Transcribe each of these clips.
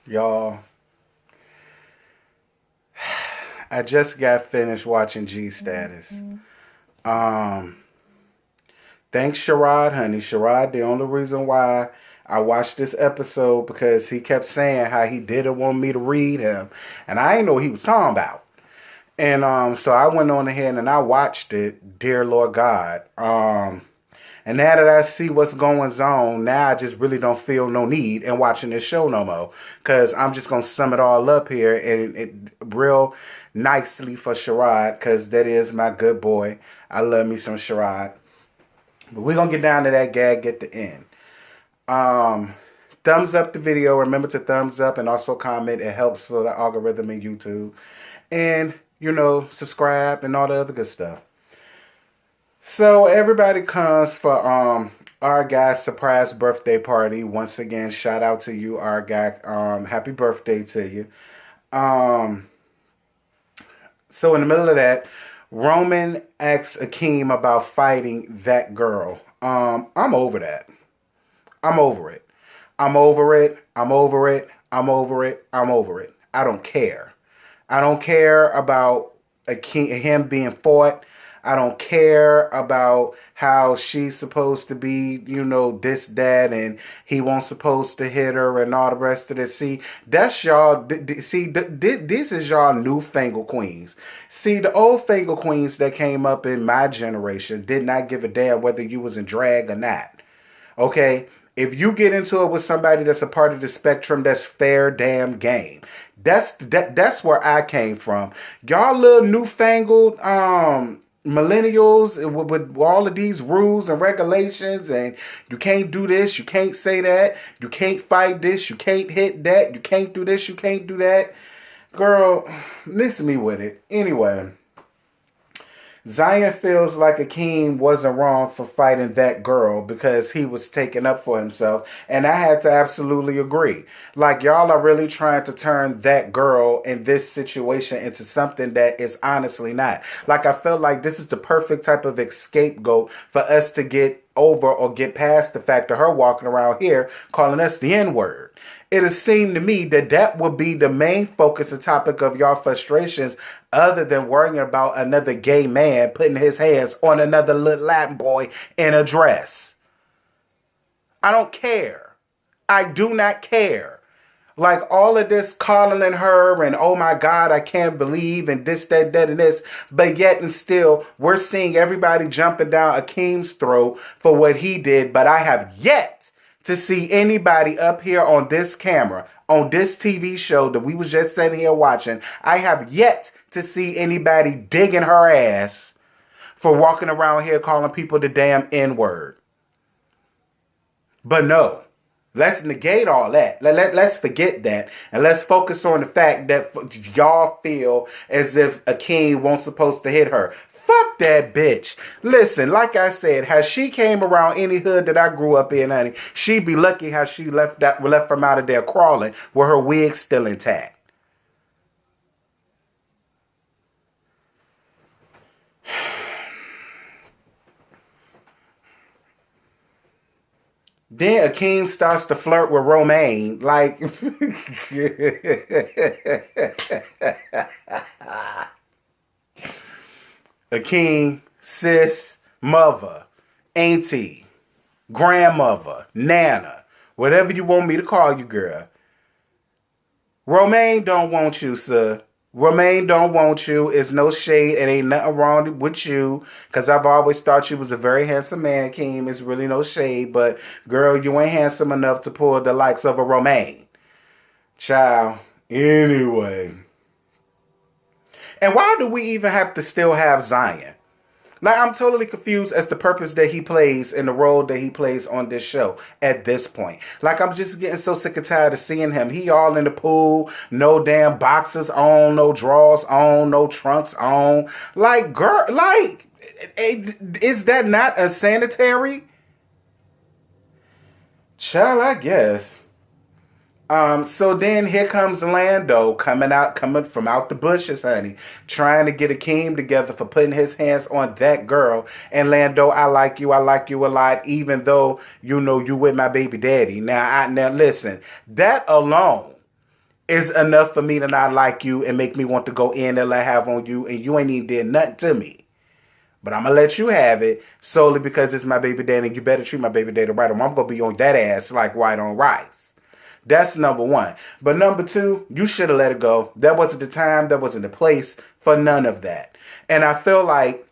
Y'all, I just got finished watching G Status. Um, Thanks Sherrod, honey. Sherrod, the only reason why I watched this episode because he kept saying how he didn't want me to read him, and I didn't know what he was talking about. And so I went on ahead and I watched it, dear Lord God. And now that I see what's going on, now I just really don't feel no need in watching this show no more. Because I'm just going to sum it all up here and it real nicely for Sherrod, because that is my good boy. I love me some Sherrod. But we're going to get down to that gag at the end. Thumbs up the video. Remember to thumbs up and also comment. It helps for the algorithm in YouTube. And, you know, subscribe and all the other good stuff. So everybody comes for our guy's surprise birthday party. Once again, shout out to you, our guy. Happy birthday to you. So in the middle of that, Roman asks Akeem about fighting that girl. I'm over that. I'm over it. I'm over it. I'm over it. I'm over it. I'm over it. I don't care. I don't care about him being fought. I don't care about how she's supposed to be, you know, this, that, and he won't supposed to hit her and all the rest of this. See, that's y'all. See, this is y'all newfangled queens. See, the old fangled queens that came up in my generation did not give a damn whether you was in drag or not. Okay? If you get into it with somebody that's a part of the spectrum, that's fair damn game. That's where I came from. Y'all little newfangled millennials with all of these rules and regulations, and you can't do this, you can't say that, you can't fight this, you can't hit that, you can't do this, you can't do that. Girl, miss me with it. Anyway, Zion feels like Akeem wasn't wrong for fighting that girl because he was taking up for himself. And I had to absolutely agree. Like, y'all are really trying to turn that girl in this situation into something that is honestly not. Like, I felt like this is the perfect type of scapegoat for us to get over or get past the fact of her walking around here calling us the N-word. It has seemed to me that that would be the main focus and topic of your frustrations, other than worrying about another gay man putting his hands on another little Latin boy in a dress. I don't care. I do not care. Like, all of this calling her and, oh my God, I can't believe, and this, that, and this. But yet and still, we're seeing everybody jumping down Akeem's throat for what he did. But I have yet to see anybody up here on this camera, on this TV show that we was just sitting here watching. I have yet to see anybody digging her ass for walking around here calling people the damn N-word. But no, let's negate all that. Let's forget that. And let's focus on the fact that y'all feel as if Akeem wasn't supposed to hit her. Fuck that bitch. Listen, like I said, how she came around any hood that I grew up in, honey, she'd be lucky how she left from out of there crawling with her wig still intact. Then Akeem starts to flirt with Romaine. Like, Akeem, sis, mother, auntie, grandmother, nana, whatever you want me to call you, girl. Romaine don't want you, sir. Romaine don't want you. It's no shade. It ain't nothing wrong with you. Because I've always thought you was a very handsome man, Keem. It's really no shade. But, girl, you ain't handsome enough to pull the likes of a Romaine. Child. Anyway. And why do we even have to still have Zion? Like, I'm totally confused as the purpose that he plays and the role that he plays on this show at this point. Like, I'm just getting so sick and tired of seeing him. He all in the pool, no damn boxers on, no drawers on, no trunks on. Like, girl, like, is that not unsanitary? Child, I guess. So then here comes Lando coming from out the bushes, honey, trying to get Akeem together for putting his hands on that girl. And Lando, I like you a lot, even though, you know, you with my baby daddy. Now listen, that alone is enough for me to not like you and make me want to go in and have on you, and you ain't even did nothing to me. But I'm going to let you have it solely because it's my baby daddy, and you better treat my baby daddy right, or I'm going to be on that ass like white on rice. That's number one. But number two, you should have let it go. That wasn't the time. That wasn't the place for none of that. And I feel like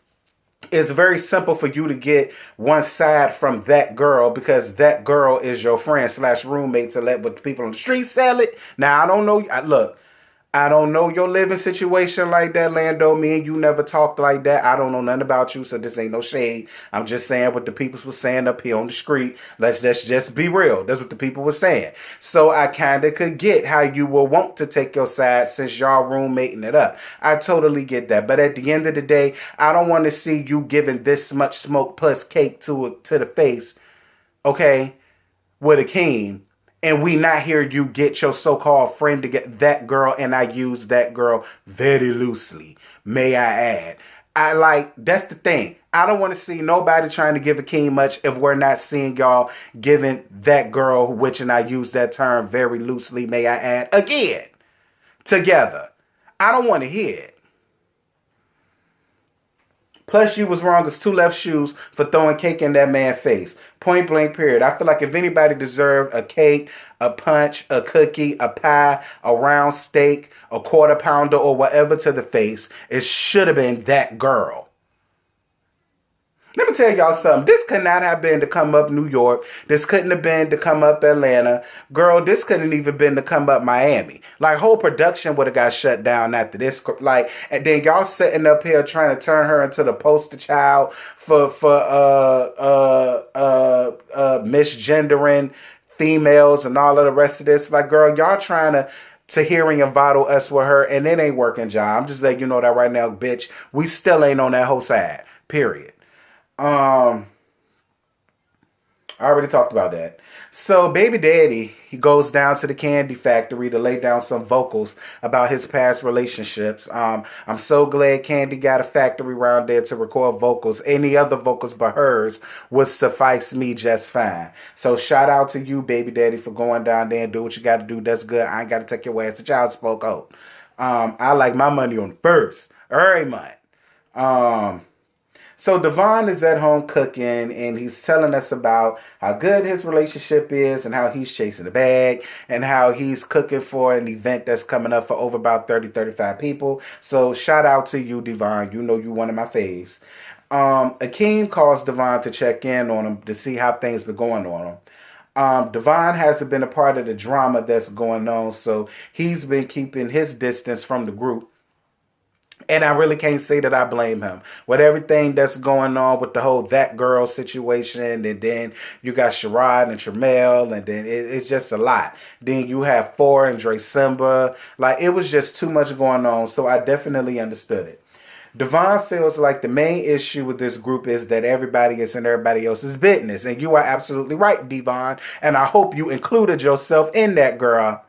it's very simple for you to get one side from that girl because that girl is your friend / roommate to let what the people on the street sell it. Now, I don't know. Look, I don't know your living situation like that, Lando. Me and you never talked like that. I don't know nothing about you, so this ain't no shade. I'm just saying what the people was saying up here on the street. Let's just be real. That's what the people were saying. So I kind of could get how you will want to take your side since y'all roommating it up. I totally get that. But at the end of the day, I don't want to see you giving this much smoke plus cake to the face, okay, with a king. And we not hear you get your so-called friend to get that girl, and I use that girl very loosely, may I add. That's the thing. I don't want to see nobody trying to give a king much if we're not seeing y'all giving that girl, which, and I use that term very loosely, may I add, again, together. I don't want to hear it. Plus, you was wrong as 2 left shoes for throwing cake in that man's face. Point blank, period. I feel like if anybody deserved a cake, a punch, a cookie, a pie, a round steak, a quarter pounder, or whatever to the face, it should have been that girl. Let me tell y'all something. This could not have been to come up New York. This couldn't have been to come up Atlanta. Girl, this couldn't even been to come up Miami. Like, whole production would have got shut down after this. Like, and then y'all sitting up here trying to turn her into the poster child for misgendering females and all of the rest of this. Like, girl, y'all trying to hearing and bottle us with her, and it ain't working, John. I'm just letting you know that right now, bitch. We still ain't on that whole side. Period. I already talked about that. So baby daddy, he goes down to the candy factory to lay down some vocals about his past relationships. I'm so glad Candy got a factory around there to record vocals. Any other vocals but hers would suffice me just fine. So shout out to you, baby daddy, for going down there and do what you got to do. That's good. I ain't got to take your ass to child support out. I like my money on the first every month. So Devon is at home cooking, and he's telling us about how good his relationship is and how he's chasing the bag and how he's cooking for an event that's coming up for over about 35 people. So shout out to you, Devon. You know you one of my faves. Akeem calls Devon to check in on him to see how things been going on him. Devon hasn't been a part of the drama that's going on, so he's been keeping his distance from the group. And I really can't say that I blame him. With everything that's going on with the whole that girl situation, and then you got Sherrod and Tramel, and then it's just a lot. Then you have Four and Dre Simba. Like, it was just too much going on, so I definitely understood it. Devon feels like the main issue with this group is that everybody is in everybody else's business. And you are absolutely right, Devon. And I hope you included yourself in that, girl.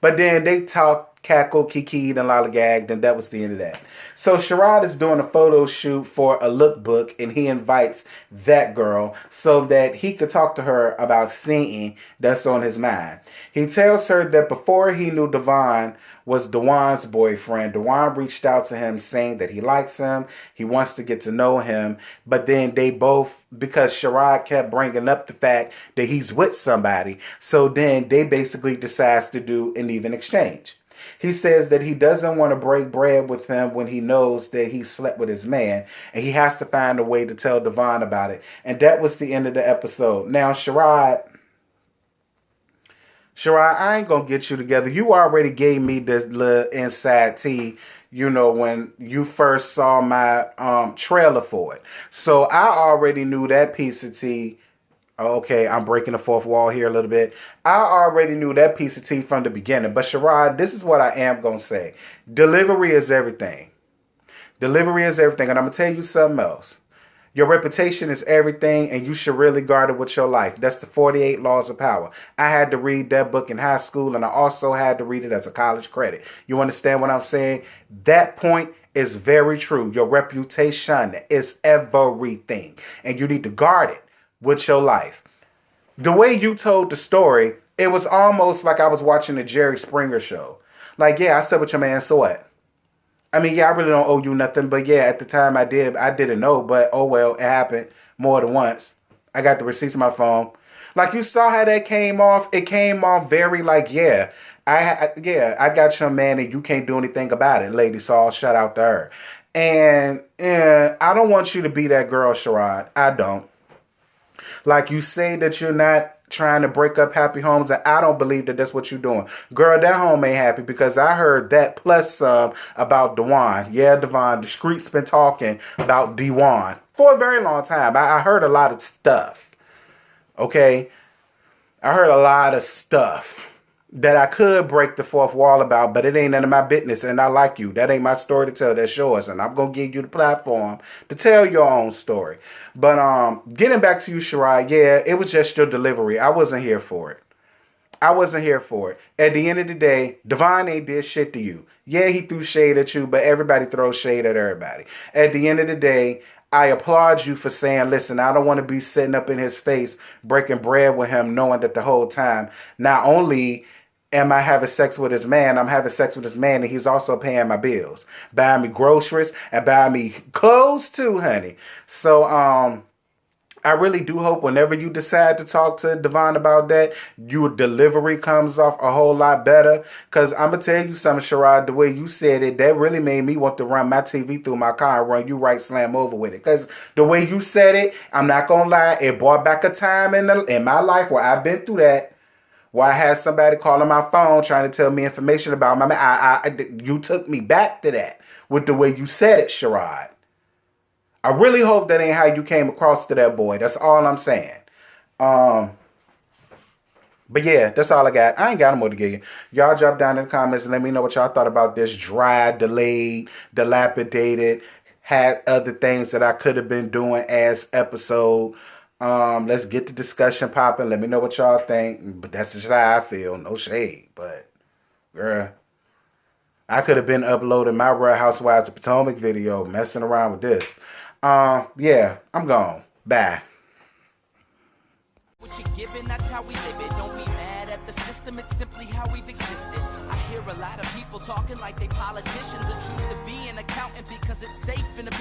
But then they talked, cackled, kikied, and lollygagged, and that was the end of that. So Sherrod is doing a photo shoot for a lookbook, and he invites that girl so that he could talk to her about seeing that's on his mind. He tells her that before he knew Devon was Dewan's boyfriend, Dewan reached out to him saying that he likes him, he wants to get to know him, but then they both, because Sherrod kept bringing up the fact that he's with somebody, so then they basically decides to do an even exchange. He says that he doesn't want to break bread with him when he knows that he slept with his man, and he has to find a way to tell Devon about it. And that was the end of the episode. Now, Sherrod, I ain't going to get you together. You already gave me this little inside tea, you know, when you first saw my trailer for it. So I already knew that piece of tea. Okay, I'm breaking the fourth wall here a little bit. I already knew that piece of tea from the beginning. But Sherrod, this is what I am going to say. Delivery is everything. Delivery is everything. And I'm going to tell you something else. Your reputation is everything, and you should really guard it with your life. That's the 48 Laws of Power. I had to read that book in high school, and I also had to read it as a college credit. You understand what I'm saying? That point is very true. Your reputation is everything, and you need to guard it with your life. The way you told the story, it was almost like I was watching the Jerry Springer show. Like, yeah, I slept with your man, so what? I mean, yeah, I really don't owe you nothing, but yeah, at the time I didn't know, but oh well, it happened more than once. I got the receipts on my phone. Like, you saw how that came off. It came off very like, yeah, I got your man and you can't do anything about it. Lady Saul, shout out to her. And I don't want you to be that girl, Sherrod. I don't. Like, you say that you're not trying to break up happy homes, and I don't believe that that's what you're doing. Girl, that home ain't happy, because I heard that plus some about Dewan. Yeah, Devon, the streets been talking about Dewan for a very long time. I heard a lot of stuff. Okay? I heard a lot of stuff that I could break the fourth wall about, but it ain't none of my business, and I like you. That ain't my story to tell, that's yours, and I'm going to give you the platform to tell your own story. But getting back to you, Shirai, yeah, it was just your delivery. I wasn't here for it. I wasn't here for it. At the end of the day, Devon ain't did shit to you. Yeah, he threw shade at you, but everybody throws shade at everybody. At the end of the day, I applaud you for saying, listen, I don't want to be sitting up in his face, breaking bread with him, knowing that the whole time, not only am I having sex with his man, I'm having sex with his man, and he's also paying my bills, buying me groceries, and buying me clothes too, honey. So, I really do hope whenever you decide to talk to Devon about that, your delivery comes off a whole lot better. Because I'm going to tell you something, Sherrod, the way you said it, that really made me want to run my TV through my car and run you right slam over with it. Because the way you said it, I'm not going to lie, it brought back a time in my life where I've been through that. Where I had somebody calling my phone trying to tell me information about my man. You took me back to that with the way you said it, Sherrod. I really hope that ain't how you came across to that boy. That's all I'm saying. But yeah, that's all I got. I ain't got no more to give you. Y'all drop down in the comments and let me know what y'all thought about this dry, delayed, dilapidated, had other things that I could have been doing as episode. Let's get the discussion popping. Let me know what y'all think. But that's just how I feel. No shade. But, girl, I could have been uploading my Real Housewives of Potomac video, messing around with this. Yeah, I'm gone. Bye. What you're given, that's how we live it. Don't be mad at the system, it's simply how we've existed. I hear a lot of people talking like they politicians and choose to be an accountant because it's safe in a business.